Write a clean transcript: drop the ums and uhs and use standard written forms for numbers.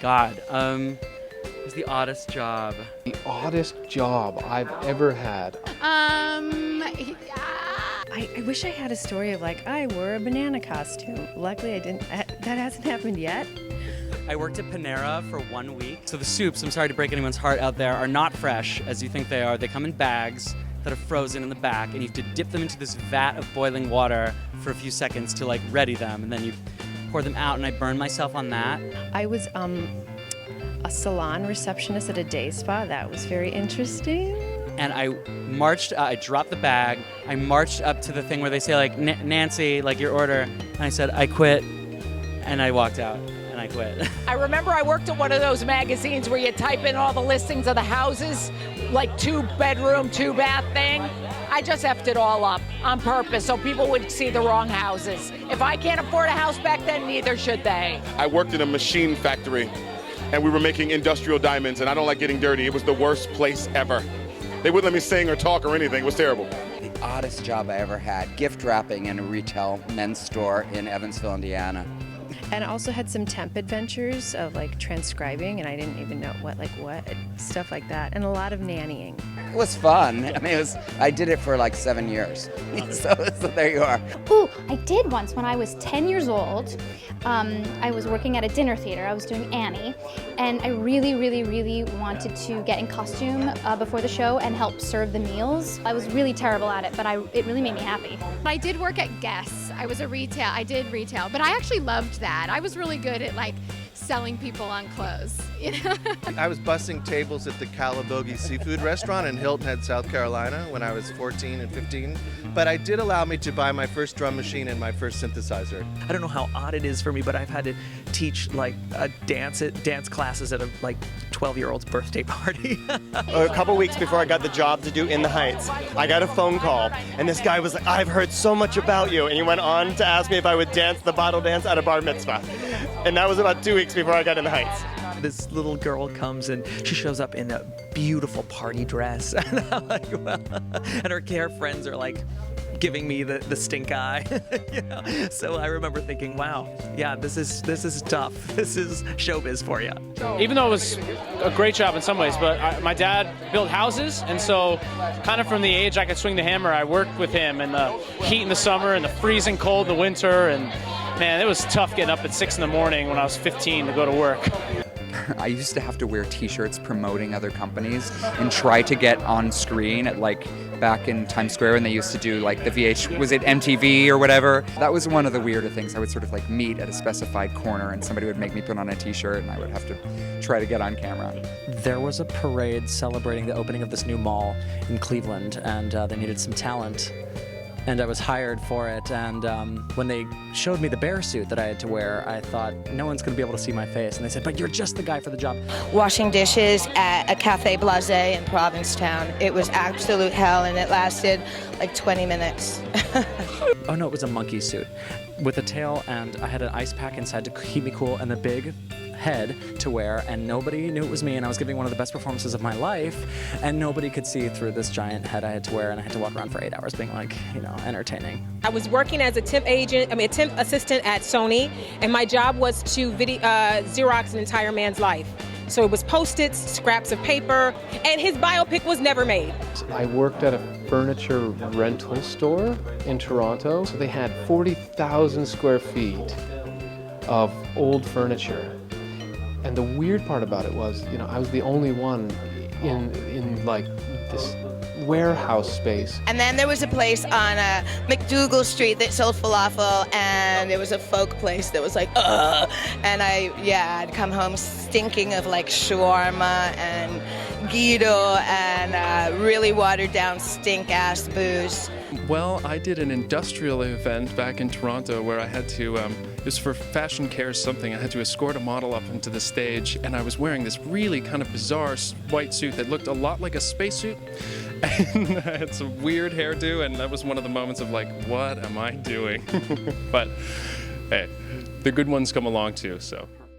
God. What's the oddest job? The oddest job I've ever had. I wish I had a story of like, I wore a banana costume. Luckily I didn't, that hasn't happened yet. I worked at Panera for 1 week. So the soups, I'm sorry to break anyone's heart out there, are not fresh as you think they are. They come in bags that are frozen in the back, and you have to dip them into this vat of boiling water for a few seconds to like ready them, and then you pour them out, and I burned myself on that. I was a salon receptionist at a day spa. That was very interesting. And I dropped the bag, I marched up to the thing where they say like, Nancy, like your order, and I said, I quit, and I walked out. I quit. I remember I worked at one of those magazines where you type in all the listings of the houses, like 2-bedroom, 2-bath thing. I just effed it all up on purpose so people would see the wrong houses. If I can't afford a house back then, neither should they. I worked in a machine factory and we were making industrial diamonds, and I don't like getting dirty. It was the worst place ever. They wouldn't let me sing or talk or anything. It was terrible. The oddest job I ever had, gift wrapping in a retail men's store in Evansville, Indiana. And I also had some temp adventures of like transcribing, and I didn't even know what, stuff like that, and a lot of nannying. It was fun. I mean, I did it for like 7 years. so there you are. Ooh, I did once when I was 10 years old. I was working at a dinner theater. I was doing Annie, and I really, really, really wanted to get in costume before the show and help serve the meals. I was really terrible at it, but it really made me happy. I did work at Guess. I did retail, but I actually loved that. I was really good at like selling people on clothes, you know? I was bussing tables at the Calabogie Seafood Restaurant in Hilton Head, South Carolina when I was 14 and 15. But I did allow me to buy my first drum machine and my first synthesizer. I don't know how odd it is for me, but I've had to teach like dance classes at a like 12-year-old's birthday party. A couple weeks before I got the job to do In the Heights, I got a phone call, and this guy was like, I've heard so much about you, and he went on to ask me if I would dance the bottle dance at a bar mitzvah. And that was about 2 weeks before I got In the Heights. This little girl comes and she shows up in a beautiful party dress, and I'm like, well, and her friends are like giving me the stink eye. You know? So I remember thinking, wow, yeah, this is tough. This is showbiz for you. Even though it was a great job in some ways, but my dad built houses, and so kind of from the age I could swing the hammer, I worked with him in the heat in the summer and the freezing cold in the winter, and man, it was tough getting up at 6 in the morning when I was 15 to go to work. I used to have to wear t-shirts promoting other companies and try to get on screen at like back in Times Square when they used to do like the was it MTV or whatever? That was one of the weirder things. I would sort of like meet at a specified corner and somebody would make me put on a t-shirt and I would have to try to get on camera. There was a parade celebrating the opening of this new mall in Cleveland, and they needed some talent. And I was hired for it, and when they showed me the bear suit that I had to wear, I thought, no one's going to be able to see my face. And they said, but you're just the guy for the job. Washing dishes at a Cafe Blasé in Provincetown. It was absolute hell, and it lasted like 20 minutes. Oh no, it was a monkey suit with a tail, and I had an ice pack inside to keep me cool, and a big head to wear, and nobody knew it was me, and I was giving one of the best performances of my life, and nobody could see through this giant head I had to wear, and I had to walk around for 8 hours being like, you know, entertaining. I was working as a temp assistant at Sony, and my job was to Xerox an entire man's life. So it was Post-its, scraps of paper, and his biopic was never made. I worked at a furniture rental store in Toronto. So they had 40,000 square feet of old furniture. And the weird part about it was, you know, I was the only one in like this warehouse space. And then there was a place on McDougal Street that sold falafel, and there was a folk place that was like, ugh. And I'd come home stinking of like shawarma and Guido and really watered down stink-ass booze. Well, I did an industrial event back in Toronto where I had to, it was for Fashion Cares something, I had to escort a model up into the stage, and I was wearing this really kind of bizarre white suit that looked a lot like a spacesuit, and I had some weird hairdo, and that was one of the moments of like, what am I doing? But hey, the good ones come along too, so.